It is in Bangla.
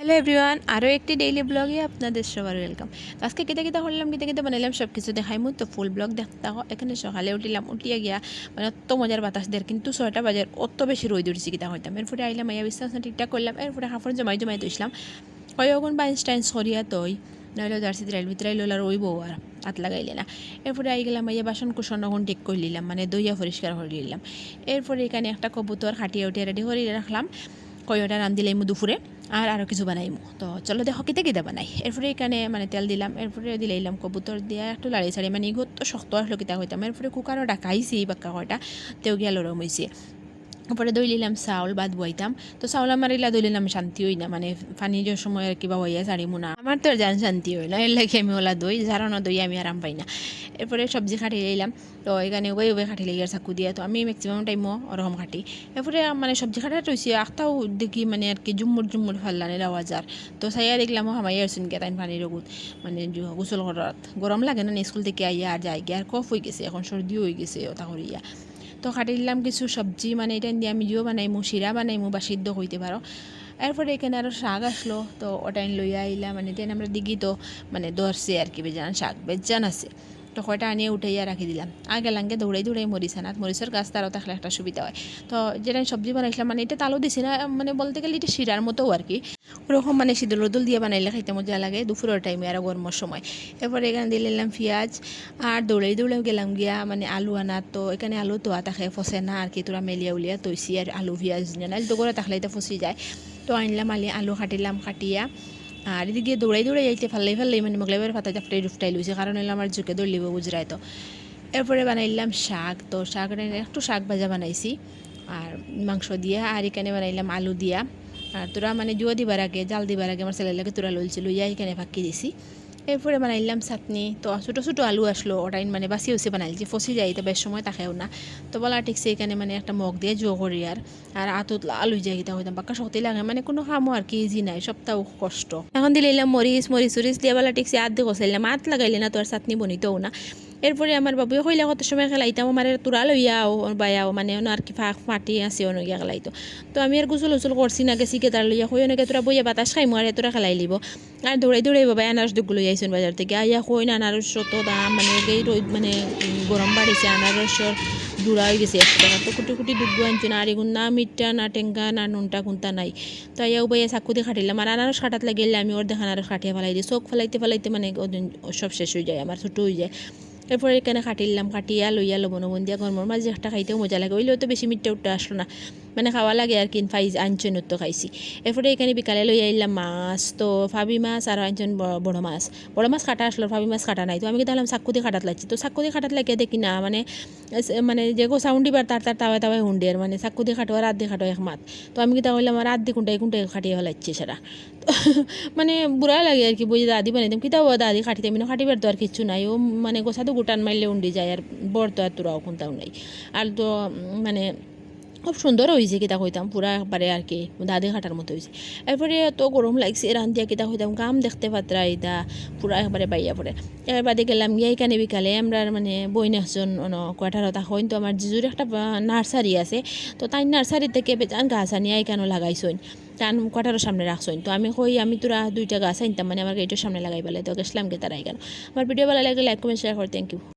হ্যালো এভরিওয়ান, আরও একটি ডেইলি ব্লগে আপনাদের সবার ওয়েলকাম। তো আজকে কেটে কেটে করলাম, কেটে কেটে বানাইলাম, সব কিছু দেখাইমু। তো ফুল ব্লগ দেখতে এখানে সকালে উঠিলাম, উঠিয়া গিয়া মানে অত মজার বাতাস দের, কিন্তু 6টা বাজার অত বেশি রোদ উঠেছি কিতা হইতাম। এরপরে আইলাম, আইয়া বিছনা ঠিকঠাক করলাম, এরপরে কাপড় জমাই জমাই তুইছিলাম কয়গুণ বাইন্স টাইন্স করিয়া তৈ নইলে জার্সি দিরাইল ভিতরাই লোলার ওই বউ আর হাত লাগাইলে না। এরপরে আই গেলাম, আইয়া বাসন কুসন এখন ঠিক করে নিলাম, মানে দইয়া পরিষ্কার করে নিলাম। এরপরে এখানে একটা কবুতর খাটিয়ে উঠিয়ে রেডি করে রাখলাম, কয়টা রান দিলাইমু দুপুরে আর আরও কিছু বানাইমু। তো চলো দেখো কিতে কিতা বানাই। এরপরে এখানে মানে তেল দিলাম, এরপরে দিলাইলাম কবুতর দিয়া একটু লাড়ি ছাড়ি, মানে ইগো তো শক্ত আসলো কিতা হইতাম। এরপরে কুকারও ডাকাইছি বাক্কা কয়টা, তেও গিয়া লরম হয়েছে। তারপরে দই নিলাম চাউল বাদ বইতাম। তো চাউল আমার ইলা দই নিলাম শান্তি হই না, মানে পানি যে সময় আর কিবা হইয়া ছাড়িমু না, আমার তো আর জান শান্তি হই না, এর লাগে আমি ওলা দই ঝাড়ানো দই আমি আরাম পাই না। এরপরে সবজি খাটি লইলাম, তো এখানে ওই ওই খাটি লইয়ার চাকু দিয়া, তো আমি ম্যাক্সিমাম টাইমও ওরকম খাটি। এরপরে মানে সবজি খাটা রয়েছি আখটাও দেখি মানে আর কি জুম্মুর জুম্মুর ফাল্লানের আওয়াজ আর, তো সাইয়া দেখলাম হামাই আসুন গে তাই পানির রগুত, মানে গোসল করাত গরম লাগে না, স্কুল থেকে আইয়া আর যাই গিয়ে আর কফ হয়ে গেছে, এখন সর্দিও হয়ে গেছে ওটা করিয়া। তো কাটি দিলাম কিছু সবজি, মানে এটা দিয়ে আমি জিও বানাইমু, শিরা বানাইমু বা সিদ্ধ হইতে পারো। এরপরে এখানে আরও শাক আসলো, তো ওটাই লইয়া আইলাম, মানে এটা আমরা দিঘি তো মানে ধরছে আর কি বেজান শাক বেজান আছে। তো কয়টা আনিয়ে উঠাইয়া রাখি দিলাম। আগে লাঙ্গে দৌড়াই দৌড়াই মরিচ আনাত, মরিচের গাছ তারও থাকলে একটা সুবিধা হয়। তো যেটা সবজি বানাইছিলাম, মানে এটা তালু দিছি না, মানে বলতে গেলে এটা শিরার মতো আর কি, ওরকম মানে শীতল রদুল দিয়ে বানাইলে খাইতে মজা লাগে দুপুরের টাইমে আর গরমের সময়। এরপরে এখানে দিয়ে নিলাম পেঁয়াজ, আর দৌড়াই দৌড়াই গেলাম গিয়া মানে আলু আনাত। তো এখানে আলু তোয়া থাকে ফসে না আর কি, তোরা মেলিয়া উলিয়া তৈছি আর আলু পেঁয়াজ নিয়ে নাইলে তো করে থাকলে এটা ফসি যায়। তো আনলাম আলু কাটিলাম, কাটিয়া আর এদিকে দৌড়াই দৌড়াই যাইতে ফাল্লাই মানে মোগলাইবার ফাতা জাপটাই রুফটাই লইছে, কারণ হইলে আমার ঝুঁকে দৌড়লিব গুজরায়। তো এরপরে বানাইলাম শাক, তো শাক একটু শাক ভাজা বানাইছি আর মাংস দিয়া, আর এখানে বানাইলাম আলু দিয়া। আর তোরা মানে জুয়া দিবার আগে জাল দিবার আগে আমার ছেলের লাগে তোরা লইছিল, ইয়া এখানে ফাঁকি দিছি। এরপরে বানাইলাম চাটনি, তো ছোটো ছোটো আলু আসলো ওটাই মানে বাসি হয়েছে বানাইছি, ফসি যাই তো বেশ সময় তাকেও না। তো বলা ঠিকছে এখানে মানে একটা মগ দিয়ে জো করি আর আতত আলু যাই গিতা হইতাম বাক্কা শক্তি লাগে, মানে কোনো খামো আর কি ইজি নাই, সপ্তাহ কষ্ট। এখন দিলাম মরিচ দিয়ে বলা ঠিকছে আধ দিয়ে কষাইলাম, আত লাগাইলে না তো আর চাটনি বনিতেও না। এরপরে আমার বাবুয়ে কইলা কত সময় খেলাইতাম, আমার তোরা লইয়াও বায়াও মানে আর কি ফাঁক মাটি আছে অনগিয়া খেলাইতো। তো আমি আর গুসল উসল করছি না, গেছি কে তার লইয়া কই অনেকে তোরা বইয়া বাতাস খাইমু আর তোরা খেলাই লিব। আর দৌড়াই দৌড়াই বাবা আনারস দুগুলো আইসুন বাজার থেকে, আইয়া কই না আনারস তো দাম, মানে এই মানে গরম বাড়িছে, আনারসর জুড়া হয়ে গেছে 100 টাকা। তো কুটি কুটি দুধ আনছি না, আর এগুন না মিঠা না টেঙ্গা না নুনটা কুন্তা নাই। তো আইয়াও বাইয়া চাকু দিয়ে খাটিলাম, আর আনারস কাটাত লাগিলে আমি ওর দেখা আনারস কাটিয়ে ফেলাই দিই, চোখ ফেলাইতে ফেলাইতে মানে সব শেষ হয়ে যায়, আমার ছোটো হয়ে যায়। এরপরে এখানে কাটিলাম, কাটিয়া লইয়া লবণ দিয়া গরমের মাঝে একটা খাইতেও মজা লাগে, ওইলেও তো বেশি মিঠা উঠতে আসলো না, মানে খাওয়া লাগে আর কি, ফাইজ আনছেন তো খাইছি। এরপরে এখানে বিকালে লইয়া আইলাম মাছ, তো ফাবি মাছ আর আনছেন বড় মাছ কাটা আসলো, ফাবি মাছ কাটা নাই। তো আমি দেখলাম চাকু দিয়ে কাটাত লাগছি, তো চাকু দিয়ে কাটাত লাগিয়ে দেখি না মানে মানে যে গো সাউন্ড দিবার তার তাওয়ায় তাওয়ায় হুন্ডি, আর মানে চাকু দিয়ে কাটো আর রাত দিয়ে কাটো এক মাত। তো আমি কিতা হইলাম আর রাত দিয়ে কুন্টাই কুন্টাই কাটিয়ে ফেলাচ্ছি সেটা। মানে বুড়া লাগে আর কি, বুঝি দাদি বানাইতাম কিতাও দাদি খাটিতে মানে খাটিবার তো আর কিছু নাই, ও মানে গোছা তো গুটান মারলে উন্ডি যায়, আর বর তো আর তোরাও কোনটাও নাই। আর তো মানে খুব সুন্দর হয়েছে কিতা হইতাম, পুরা একবারে আর কি দাদি খাটার মতো হয়েছে। এরপরে তো গরম লাগছে রান্ধিয়া কিতা হইতাম, গাম দেখতে পাত্রা ইতা পুরা একবারে বাইয়া পড়ে। এর বাদে গেলাম গিয়ে এখানে বিকালে আমরা মানে বই একজন কোয়ার্টারতা হইন, তো আমার জিজুর একটা নার্সারি আছে, তো তাই নার্সারি থেকে বেজান গাছ আনিয়া এখানেও লাগাইছইন, টান কোয়ার্টারের সামনে রাখছইন। তো আমি কই আমি তোরা 2টা গাছ আনতাম, মানে আমার গেটের সামনে লাগাই পেলে, তো গেছিলাম গে তারা এখানে। আমার ভিডিও ভালো লাগে লাইক কমেন্ট শেয়ার করে, থ্যাংক ইউ।